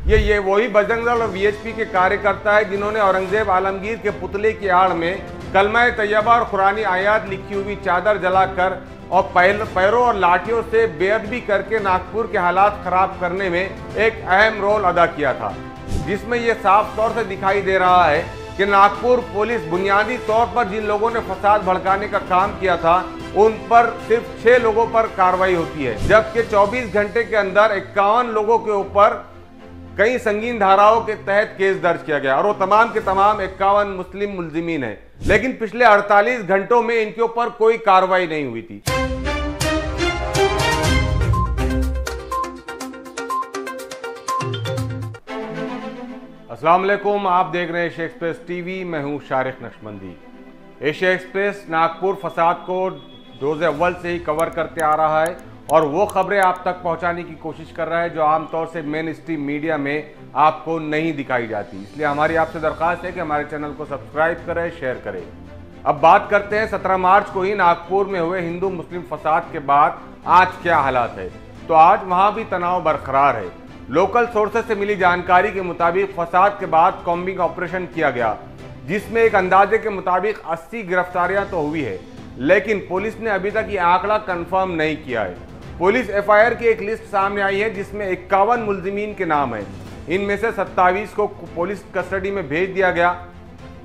ये वही बजरंग दल और वीएचपी के कार्यकर्ता है जिन्होंने औरंगजेब आलमगीर के पुतले की आड़ में कलमा तैयबा और कुरानी आयात लिखी हुई चादर जलाकर और पैरों और लाठियों से बेअदबी करके नागपुर के हालात खराब करने में एक अहम रोल अदा किया था, जिसमें यह साफ तौर से दिखाई दे रहा है कि नागपुर पुलिस बुनियादी तौर पर जिन लोगों ने फसाद भड़काने का काम किया था उन पर सिर्फ 6 लोगों पर कार्रवाई होती है, जबकि 24 घंटे के अंदर 51 लोगों के ऊपर कई संगीन धाराओं के तहत केस दर्ज किया गया और वो तमाम के तमाम 51 मुस्लिम मुलजिमीन हैं। लेकिन पिछले 48 घंटों में इनके ऊपर कोई कार्रवाई नहीं हुई थी। अस्सलाम वालेकुम, आप देख रहे हैं एशिया एक्सप्रेस टीवी। मैं हूं शारिक नक्शबंदी। एशिया एक्सप्रेस नागपुर फसाद को रोज़े अव्वल से ही कवर करते आ रहा है और वो खबरें आप तक पहुंचाने की कोशिश कर रहा है जो आमतौर से मेन स्ट्रीम मीडिया में आपको नहीं दिखाई जाती। इसलिए हमारी आपसे दरख्वास्त है कि हमारे चैनल को सब्सक्राइब करें, शेयर करें। अब बात करते हैं 17 मार्च को ही नागपुर में हुए हिंदू मुस्लिम फसाद के बाद आज क्या हालात है। तो आज वहां भी तनाव बरकरार है। लोकल सोर्सेज से मिली जानकारी के मुताबिक फसाद के बाद कॉम्बिंग ऑपरेशन किया गया, जिसमें एक अंदाजे के मुताबिक 80 गिरफ्तारियां तो हुई है, लेकिन पुलिस ने अभी तक ये आंकड़ा कंफर्म नहीं किया है। पुलिस एफआईआर की एक लिस्ट सामने आई है जिसमें 51 मुलजिमीन के नाम है। इनमें से 27 को पुलिस कस्टडी में भेज दिया गया,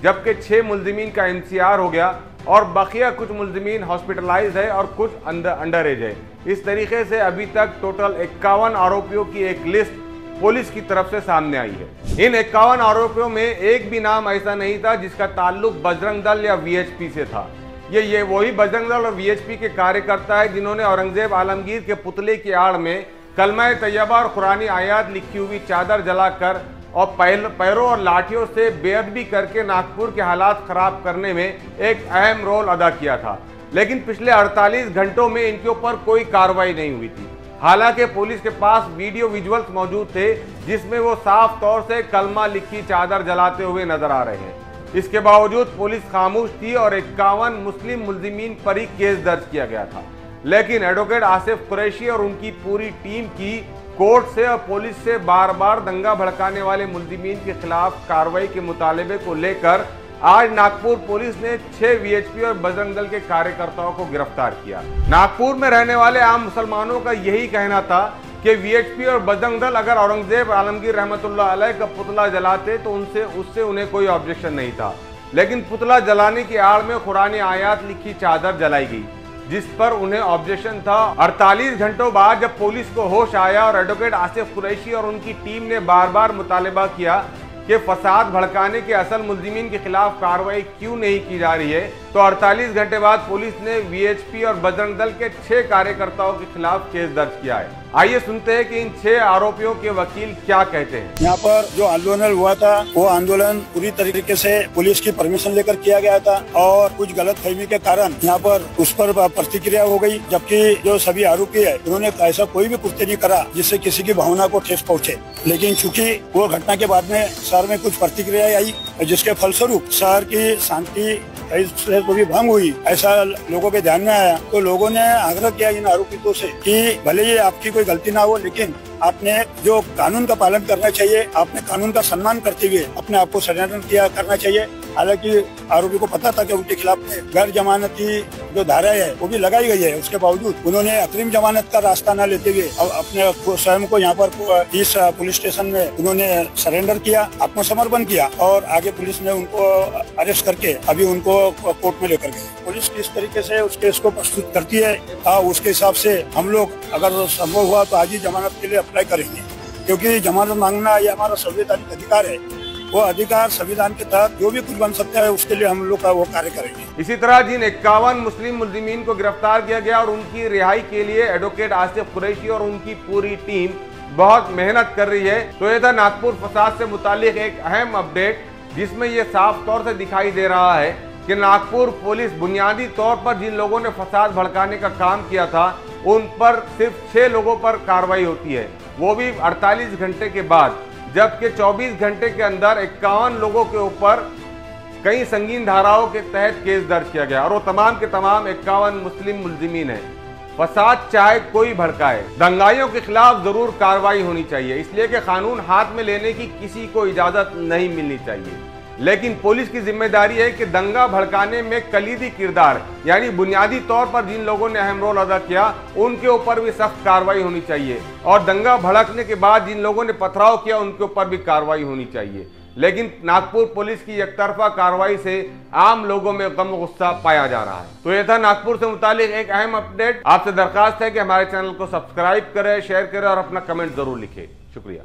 जबकि 6 मुलजिमीन का एमसीआर हो गया और बकिया कुछ मुलजिमीन हॉस्पिटलाइज है और कुछ अंडर एज है। इस तरीके से अभी तक टोटल 51 आरोपियों की एक लिस्ट पुलिस की तरफ से सामने आई है। इन 51 आरोपियों में एक भी नाम ऐसा नहीं था जिसका ताल्लुक बजरंग दल या वीएचपी से था। ये वही बजरंग दल और वीएचपी के कार्यकर्ता है जिन्होंने औरंगजेब आलमगीर के पुतले की आड़ में कलमा तैयबा और कुरानी आयात लिखी हुई चादर जलाकर और पैरों और लाठियों से बेअदबी करके नागपुर के हालात खराब करने में एक अहम रोल अदा किया था। लेकिन पिछले 48 घंटों में इनके ऊपर कोई कार्रवाई नहीं हुई थी। हालांकि पुलिस के पास वीडियो विजुअल्स मौजूद थे जिसमें वो साफ तौर से कलमा लिखी चादर जलाते हुए नजर आ रहे हैं। इसके बावजूद पुलिस खामोश थी और 51 मुस्लिम मुलजिमीन पर ही केस दर्ज किया गया था। लेकिन एडवोकेट आसिफ कुरैशी और उनकी पूरी टीम की कोर्ट से और पुलिस से बार बार दंगा भड़काने वाले मुलजिमीन के खिलाफ कार्रवाई के मुतालबे को लेकर आज नागपुर पुलिस ने 6 वीएचपी और बजरंग दल के कार्यकर्ताओं को गिरफ्तार किया। नागपुर में रहने वाले आम मुसलमानों का यही कहना था कि वीएचपी और बजरंग दल अगर औरंगजेब आलमगीर रहमतुल्लाह अलैह का पुतला जलाते तो उससे उन्हें कोई ऑब्जेक्शन नहीं था। लेकिन पुतला जलाने की आड़ में कुरानी आयात लिखी चादर जलाई गई, जिस पर उन्हें ऑब्जेक्शन था। 48 घंटों बाद जब पुलिस को होश आया और एडवोकेट आसिफ कुरैशी और उनकी टीम ने बार बार मुतालबा किया कि फसाद भड़काने के असल मुलजिमीन के खिलाफ कार्रवाई क्यों नहीं की जा रही है, तो 48 घंटे बाद पुलिस ने वीएचपी और बजरंग दल के 6 कार्यकर्ताओं के खिलाफ केस दर्ज किया है। आइए सुनते हैं कि इन 6 आरोपियों के वकील क्या कहते हैं। यहाँ पर जो आंदोलन हुआ था वो आंदोलन पूरी तरीके से पुलिस की परमिशन लेकर किया गया था और कुछ गलतफहमी के कारण यहाँ पर उस पर प्रतिक्रिया हो गई, जबकि जो सभी आरोपी है उन्होंने ऐसा कोई भी कृत्य नहीं करा जिससे किसी की भावना को ठेस पहुँचे। लेकिन चूंकि वो घटना के बाद में शहर में कुछ प्रतिक्रिया आई जिसके फलस्वरूप शहर की शांति को भी भंग हुई, ऐसा लोगों के ध्यान में आया, तो लोगों ने आग्रह किया इन आरोपितों से कि भले ही आपकी कोई गलती ना हो, लेकिन आपने जो कानून का पालन करना चाहिए, आपने कानून का सम्मान करते हुए अपने आप को सरेंडर करना चाहिए। हालांकि आरोपी को पता था कि उनके खिलाफ गैर जमानती जो धाराएं है वो भी लगाई गई है, उसके बावजूद उन्होंने अग्रिम जमानत का रास्ता न लेते हुए अपने स्वयं को यहाँ पर इस पुलिस स्टेशन में उन्होंने सरेंडर किया, आत्मसमर्पण किया और आगे पुलिस ने उनको अरेस्ट करके अभी उनको कोर्ट में लेकर गई। पुलिस किस तरीके से उस केस को प्रस्तुत करती है उसके हिसाब से हम लोग अगर संभव हुआ तो आज ही जमानत के लिए अप्लाई करेंगे, क्योंकि जमानत मांगना ये हमारा संवैधानिक अधिकार है। वो अधिकार संविधान के तहत जो भी कुछ बन सकता है उसके लिए हम लोग का वो कार्य करेंगे। इसी तरह जिन 51 मुस्लिम मुलजिमीन को गिरफ्तार किया गया और उनकी रिहाई के लिए एडवोकेट आसिफ कुरैशी और उनकी पूरी टीम बहुत मेहनत कर रही है। तो यह था नागपुर फसाद से मुतालिक एक अहम अपडेट, जिसमें यह साफ तौर से दिखाई दे रहा है कि नागपुर पुलिस बुनियादी तौर पर जिन लोगों ने फसाद भड़काने का काम किया था उन पर सिर्फ 6 लोगों पर कार्रवाई होती है, वो भी 48 घंटे के बाद, जबकि 24 घंटे के अंदर 51 लोगों के ऊपर कई संगीन धाराओं के तहत केस दर्ज किया गया और वो तमाम के तमाम 51 मुस्लिम मुलजिमीन हैं। फसाद चाहे कोई भड़काए, दंगाइयों के खिलाफ जरूर कार्रवाई होनी चाहिए, इसलिए कि कानून हाथ में लेने की किसी को इजाजत नहीं मिलनी चाहिए। लेकिन पुलिस की जिम्मेदारी है कि दंगा भड़काने में कलीदी किरदार यानी बुनियादी तौर पर जिन लोगों ने अहम रोल अदा किया उनके ऊपर भी सख्त कार्रवाई होनी चाहिए, और दंगा भड़कने के बाद जिन लोगों ने पथराव किया उनके ऊपर भी कार्रवाई होनी चाहिए। लेकिन नागपुर पुलिस की एकतरफा कार्रवाई से आम लोगों में गम गुस्सा पाया जा रहा है। तो यह था नागपुर से मुतालिक एक अहम अपडेट। आपसे दरखास्त है कि हमारे चैनल को सब्सक्राइब करें, शेयर करें और अपना कमेंट जरूर लिखें। शुक्रिया।